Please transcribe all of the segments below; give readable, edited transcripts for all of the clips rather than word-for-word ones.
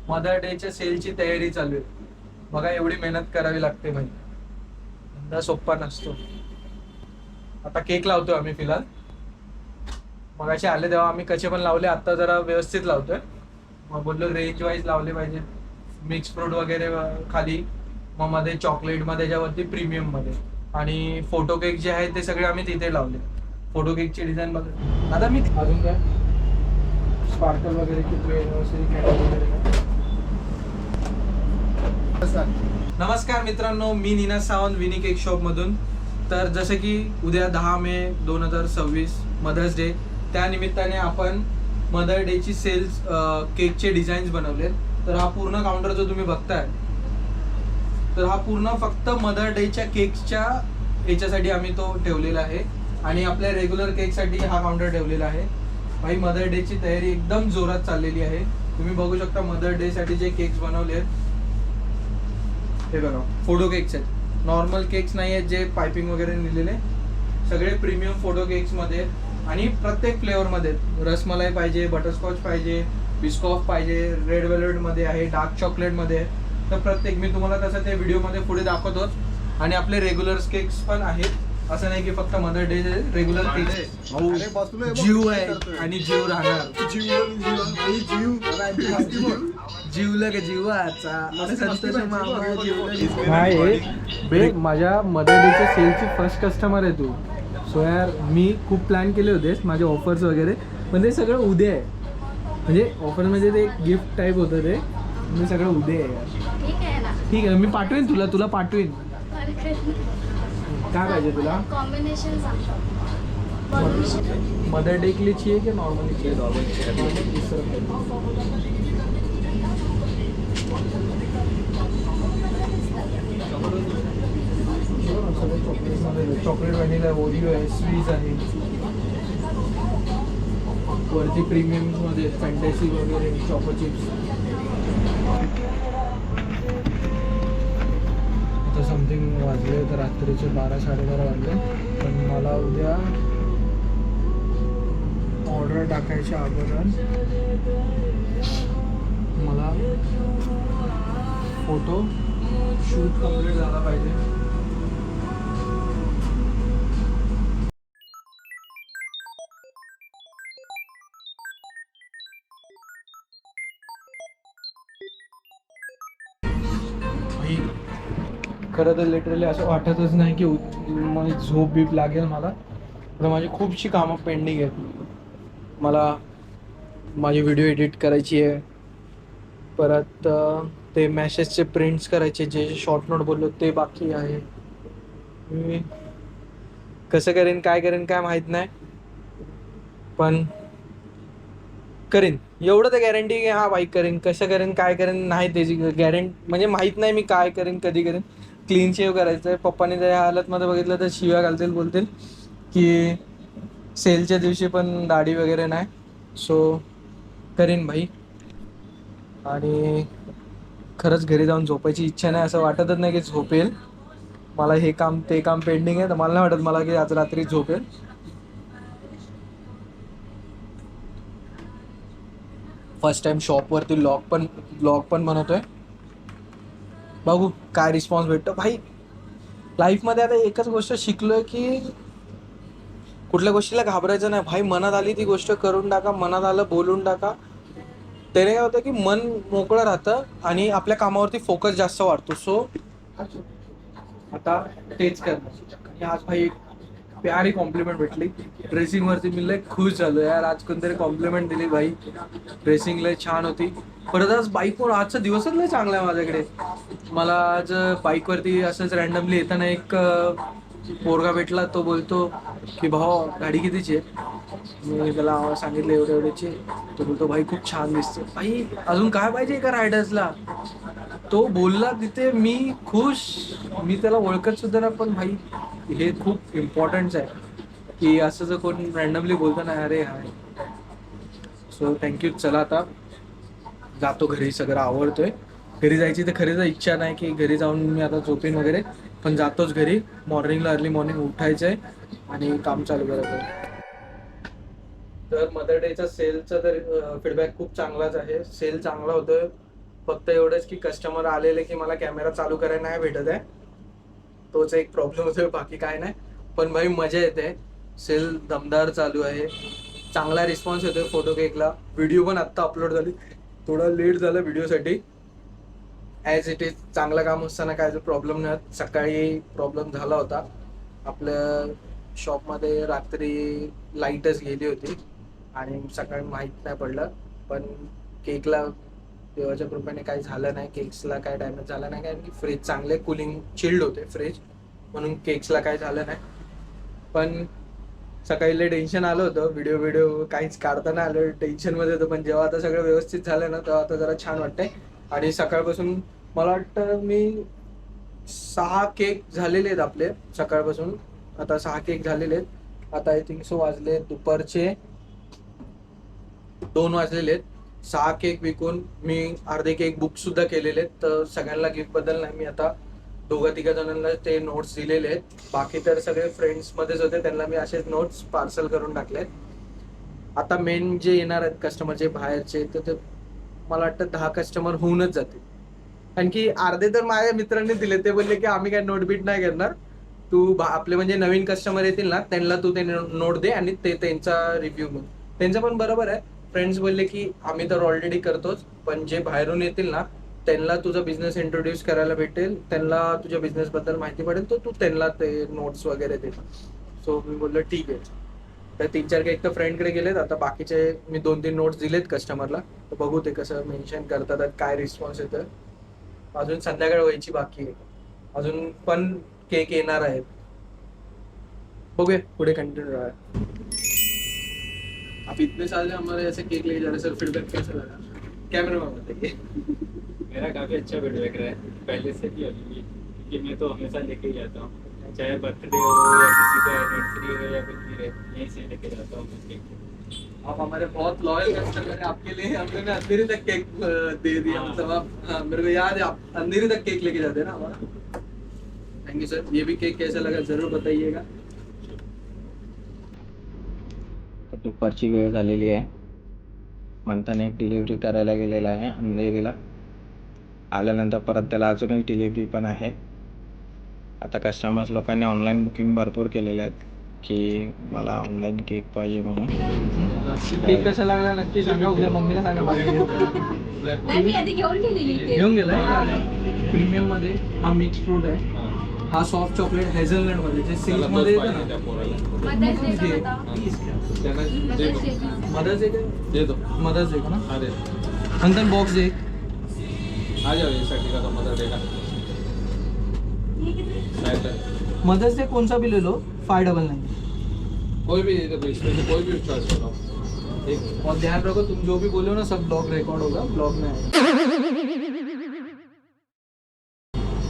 Mother डेच्या सेलची तयारी चालू आहे बघा. एवढी मेहनत करावी लागते भाई, धंदा सोप्पा नसतो. आता केक लावतोय आम्ही फिलहाल. मगाशी आले तेव्हा आम्ही कसे पण लावले, आता जरा व्यवस्थित लावतोय. मग बोललो रेंज वाईज लावले पाहिजे. मिक्स फ्रूट वगैरे खाली, मग मध्ये चॉकलेट मध्ये, त्याच्यावरती प्रीमियम मध्ये. आणि फोटो केक जे आहे ते सगळे आम्ही तिथे लावले. फोटो केकची डिझाईन बघा. आता मी अजून काय स्पार्कल वगैरे किती. नमस्कार मित्रांनो, मी नीना सावंत विनी केक शॉप मधून. तर जसं की उद्या 10 मे 2026 मदर्स डे, त्या निमित्ताने आपण मदर डेची सेल्स केकचे डिझाईन्स बनवलेत. तर हा पूर्ण काउंटर जो तुम्ही बघताय, तर हा पूर्ण फक्त मदर डेच्या केकच्या याच्यासाठी आम्ही तो ठेवलेला आहे. आणि आपल्या रेग्युलर केकसाठी हा काउंटर ठेवलेला आहे. भाई मदर डेची तयारी एकदम जोरात चाललेली आहे. तुम्ही बघू शकता मदर डे साठी जे केक्स बनवले आहेत हे बघा, फोटो केक्स आहेत. नॉर्मल केक्स नाही आहेत जे पायपिंग वगैरे दिलेले, सगळे प्रीमियम फोटो केक्स मध्ये. आणि प्रत्येक फ्लेवर मध्ये, रसमलाई पाहिजे, बटरस्कॉच पाहिजे, बिस्कॉफ पाहिजे, रेड वेल्वेट मध्ये आहे, डार्क चॉकलेट मध्ये आहे. तर प्रत्येक मी तुम्हाला तसं ते व्हिडिओ मध्ये पुढे दाखवतो. आणि आपले रेग्युलर केक्स पण आहेत, असं नाही की फक्त मदर डे रेग्युलर केक. जीव आहे आणि जीव राहणार. जीवला का जीवाचा बे. माझ्या मदर डेच्या सेलची फर्स्ट कस्टमर आहे तू. सो यार मी खूप प्लॅन केले होते माझे ऑफर्स वगैरे, पण ते सगळं उद्या आहे. म्हणजे ऑफर म्हणजे ते गिफ्ट टाईप होतं ते, मी सगळं उद्या आहे यार. ठीक आहे, मी पाठवेन तुला पाठवेन. काय पाहिजे तुला? कॉम्बिनेशन मदर डे के लिए चाहिए कि नॉर्मली चाहिए? चॉकलेट व्हॅनिला, ओरिओ आहे, स्वीज आहे, वरती प्रीमियम मध्ये फॅन्टॅसी वगैरे, चॉको चिप्स. आता समथिंग वाजले तर रात्रीचे 12-12:30 वाजले. पण मला उद्या ऑर्डर टाकायच्या अगोदर मला फोटो शूट कम्प्लीट झाला पाहिजे. खरं तर लिटरली असं वाटतच नाही की मला झोप बीप लागेल मला. तर माझी खूपशी कामं पेंडिंग आहेत. मला माझी व्हिडिओ एडिट करायची आहे, परत ते मॅसेजचे प्रिंट्स करायचे, जे शॉर्ट नोट बोललो ते बाकी आहे. मी कसं करेन काय माहीत नाही, पण करीन एवढं तर गॅरंटी की हा बाईक करेन. कसं करेन काय करेन नाही त्याची गॅरंटी, म्हणजे माहीत नाही मी काय करेन कधी करेन. क्लीन शेव करायचं आहे. पप्पाने त्या हालतमध्ये बघितलं तर शिव्या घालतील, बोलतील की सेलच्या दिवशी पण दाढी वगैरे नाही. सो करीन भाई. आणि खरंच घरी जाऊन झोपायची इच्छा नाही, असं वाटतच नाही की झोपेल. मला हे काम ते काम पेंडिंग आहे, तर मला नाही वाटत मला की आज रात्री झोपेल. फर्स्ट टाइम शॉपवरती ब्लॉग पण बनवतोय. बघू काय रिस्पॉन्स भेटतो भाई. लाईफमध्ये आता एकच गोष्ट शिकलोय की कुठल्या गोष्टीला घाबरायचं नाही भाई. मनात आली ती गोष्ट करून टाका, मनात आलं बोलून टाका. त्याने काय होतं की मन मोकळं राहतं आणि आपल्या कामावरती फोकस जास्त वाढतो. सो आता तेच करणार. आज भाई प्यारी कॉम्प्लिमेंट भेटली ड्रेसिंगवरती. मी लय खुश झालो यार. आज कोणतरी कॉम्प्लिमेंट दिली भाई. ड्रेसिंग लय छान होती. परत आज बाईकवर आजचा दिवसच लय चांगला आहे माझ्याकडे. मला आज बाईकवरती असंच रॅन्डमली येताना एक पोरगा भेटला. तो बोलतो की भाऊ गाडी कितीची आहे? मी त्याला सांगितलं एवढ्याची. तो बोलतो भाई खूप छान दिसते. भाई अजून काय पाहिजे एका रायडर्सला? तो बोलला तिथे मी खुश. मी त्याला ओळखत सुद्धा ना, पण भाई हे खूप इम्पॉर्टंट आहे की असं जर कोण रॅन्डमली बोलतो ना अरे हाय. So thank you. चला आता जातो घरी, सगळं आवडतोय. घरी जायची तर खरीच इच्छा नाही की घरी जाऊन मी आता झोपेन वगैरे, पण जातोच घरी. मॉर्निंगला अर्ली मॉर्निंग उठायचं आहे आणि काम चालू करायचं आहे. तर मदर डेचा सेलचा तर फीडबॅक खूप चांगलाच आहे. सेल चांगला होतोय, फक्त एवढंच की कस्टमर आलेले की मला कॅमेरा चालू करायला नाही भेटत आहे, तोच एक प्रॉब्लेम होतोय, बाकी काय नाही. पण भाई मजा येते. सेल दमदार चालू आहे, चांगला रिस्पॉन्स येतोय फोटो केकला. व्हिडिओ पण आत्ता अपलोड झाली, थोडा लेट झाला व्हिडिओसाठी. ॲज इट इज चांगलं काम असताना काय जो प्रॉब्लेम नाही. सकाळी प्रॉब्लेम झाला होता आपल्या शॉपमध्ये, रात्री लाईटच गेली होती आणि सकाळी माहीत नाही पडलं. पण केकला देवाच्या कृपेने काही झालं नाही, केक्सला काय डॅमेज झाला नाही, कारण की फ्रीज चांगले कूलिंग चिल्ड होते फ्रीज, म्हणून केक्सला काय झालं नाही. पण सकाळी लय टेन्शन आलं होतं, व्हिडिओ काहीच काढता नाही आलं, टेन्शनमध्ये होतं. पण जेव्हा आता सगळं व्यवस्थित झालं ना, तेव्हा आता जरा छान वाटतंय. आणि सकाळपासून मला वाटतं मी 6 केक झालेले आहेत आपले सकाळपासून. आता 6 केक झालेले आहेत. आता आय थिंक सो वाजले दुपारचे 2 वाजलेले आहेत. 6 केक विकून मी अर्धे केक बुक सुद्धा केलेले आहेत. तर सगळ्यांना गिफ्ट बद्दल नाही, मी आता 2-3 जणांना ते नोट्स दिलेले आहेत. बाकी तर सगळे फ्रेंड्समध्येच होते, त्यांना मी असेच नोट्स पार्सल करून टाकलेत. आता मेन जे येणार आहेत कस्टमर, जे बाहेरचे, तर ते मला वाटतं 10 कस्टमर होऊनच जातील. कारण की अर्धे तर माझ्या मित्रांनी दिले, ते बोलले की आम्ही काय नोट बीट नाही करणार, तू आपले म्हणजे नवीन कस्टमर येतील ना त्यांना तू ते नोट दे आणि ते त्यांचा रिव्ह्यू बघ. त्यांचं पण बरोबर आहे. फ्रेंड्स बोलले की आम्ही तर ऑलरेडी करतोच, पण जे बाहेरून येतील ना त्यांना तुझा बिझनेस इंट्रोड्यूस करायला भेटेल, त्यांना तुझ्या बिझनेस बद्दल माहिती पडेल, तर तू त्यांना ते नोट्स वगैरे दे. सो मी बोललो ठीक आहे. तर 3-4 केक तर फ्रेंडकडे गेलेत. आता बाकीचे मी 2-3 नोट्स दिलेत कस्टमरला, तर बघू ते कसं मेन्शन करतात, काय रिस्पॉन्स येतं. अजून संध्याकाळ व्हायची बाकी आहे, अजून पण केक येणार आहेत. बघूया पुढे कंटिन्यू रहा. आप इतने साल से हमारे ऐसे केक लेके जा रहे हैं सर, फीडबैक कैसा लगा? कैमरे में बताइए. मेरा काफ़ी अच्छा फीडबैक रहा है पहले से भी अभी भी, क्योंकि मैं तो हमेशा लेके ही जाता हूँ, चाहे बर्थडे हो या किसी का एनिवर्सरी हो या कुछ भी रहे, यहीं से लेके जाता हूँ मैं केक. आप हमारे बहुत लॉयल कस्टमर हैं. आपके लिए हमने अंधेरी तक केक दे दिया, मतलब आप मेरे को याद है आप अंधेरी तक केक लेके जाते हैं ना हमारा. Thank you sir. ये भी केक कैसा लगा जरूर बताइएगा. दुपारची वेळ झालेली आहे. म्हणताना एक डिलिव्हरी करायला गेलेला आहे अंधेरीला. आल्यानंतर परत त्याला अजून एक डिलिव्हरी पण आहे. आता कस्टमर्स लोकांनी ऑनलाईन बुकिंग भरपूर केलेले आहेत की मला ऑनलाईन केक पाहिजे म्हणून. केक कसा लागला नक्की सांगा, उद्या मम्मीला सांगा. घेऊन गेलाय. प्रीमियम मध्ये हा मिक्स फ्रूट आहे, हा सॉफ्ट चॉकलेट हेझलनट मध्ये, जे सिल्क मध्ये येतं ना. मदर्स डे दे दो. मदर्स डे का ना. अरे नंतर बॉक्स दे. आ जाओ ये साठी का मदर डे का. मदर्स डे कौन सा भी ले लो, 599. कोई भी दे दो, इसमें से कोई भी चॉइस करो. एक और ध्यान रखो तुम जो भी बोले हो ना सब ब्लॉग रिकॉर्ड होगा, ब्लॉग में आएगा.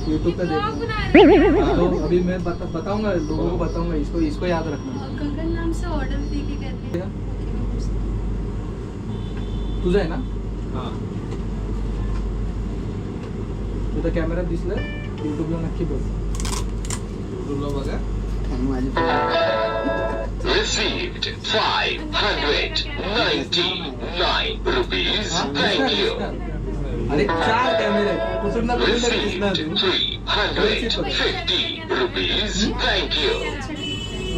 यूट्यूब पे देखो. तो अभी मैं बताऊंगा लोगों को, बताऊंगा इसको याद रखना. गगन नाम से ऑर्डर दे के कहते हैं. तुझं आहे ना. हां तुझा कॅमेरा दिसला यूट्यूबला नक्की बघ. यूट्यूबला बघा. Received 599 rupees. Thank you. अरे 4 कॅमेरे आहेत, कुठून ना कुठून तरी दिसणार. Received 350 rupees. Thank you.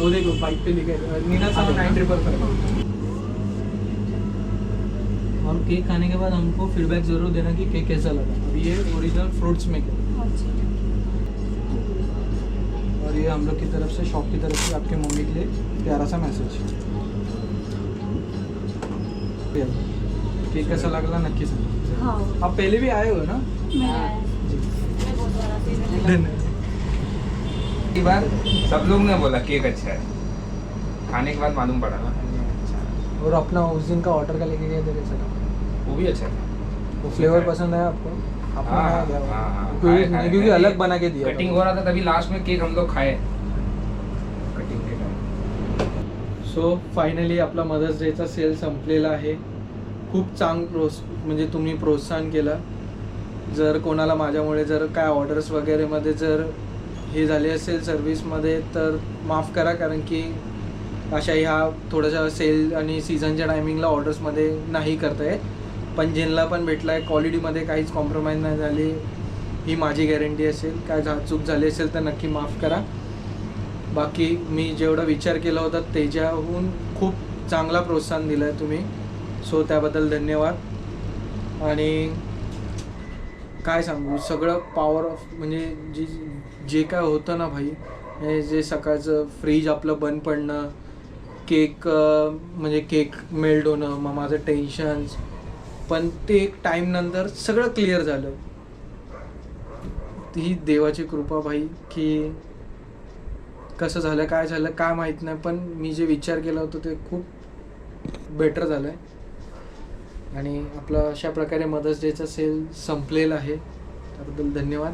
वो देखो बाइक पे लिखा है नीना सावन 955. और केक खाने के बाद हमको फीडबैक जरूर देना कि केक कैसा लगा. अभी ये ओरिजिनल फ्रूट्स में है, और ये हम लोग की तरफ से, शॉप की तरफ से आपके मम्मी के लिए प्यारा सा मैसेज. केक कैसा लगला नक्की सांगा. आप पहले भी आए हो ना. धन्यवाद. एक बार सब लोग ने बोला केक अच्छा है, खाने के बाद मालूम पड़ा ना. और अपना उस दिन का ऑर्डर का लेके गए थे कैसा था? वो भी अच्छा था. वो फ्लेवर पसंद आया आपको? आपको हाँ, आया क्या? हाँ, हाँ, क्योंकि खाए, क्योंकि खाए. अलग बना के दिया कटिंग था. हो रहा था तभी लास्ट में केक हम लोग खाए कटिंग के टाइम. सो फायनली आपला मदर्स डेचा सेल संपलेला आहे. खूप म्हणजे तुम्ही प्रोत्साहन केलं. जर कोणाला माझ्यामुळे जर काय ऑर्डर्स वगैरेमध्ये जर हे झाले असेल सर्विसमध्ये तर माफ करा, कारण की अशा ह्या थोड्याशा सेल आणि सीझनच्या टायमिंगला ऑर्डर्समध्ये नाही करता येत. पण ज्यांना पण भेटला आहे क्वालिटीमध्ये काहीच कॉम्प्रोमाइज नाही झाली ही माझी गॅरंटी असेल. काय चूक झाली असेल तर नक्की माफ करा. बाकी मी जेवढा विचार केला होता त्याच्याहून खूप चांगला प्रोत्साहन दिलं आहे तुम्ही, सो त्याबद्दल धन्यवाद. आणि काय सांगू, सगळं पॉवर ऑफ म्हणजे जे काय होतं ना भाई, हे जे सकाळचं फ्रीज आपलं बंद पडणं, केक म्हणजे केक मेल्ट होणं, मग माझं टेन्शन्स, पण ते एक टाईम नंतर सगळं क्लिअर झालं. ही देवाची कृपा भाई, की कसं झालं काय झालं काय माहीत नाही, पण मी जे विचार केला होता ते खूप बेटर झालं आहे. आणि आपला अशा प्रकारे मदर्स डेचा सेल संपलेला आहे. त्याबद्दल धन्यवाद.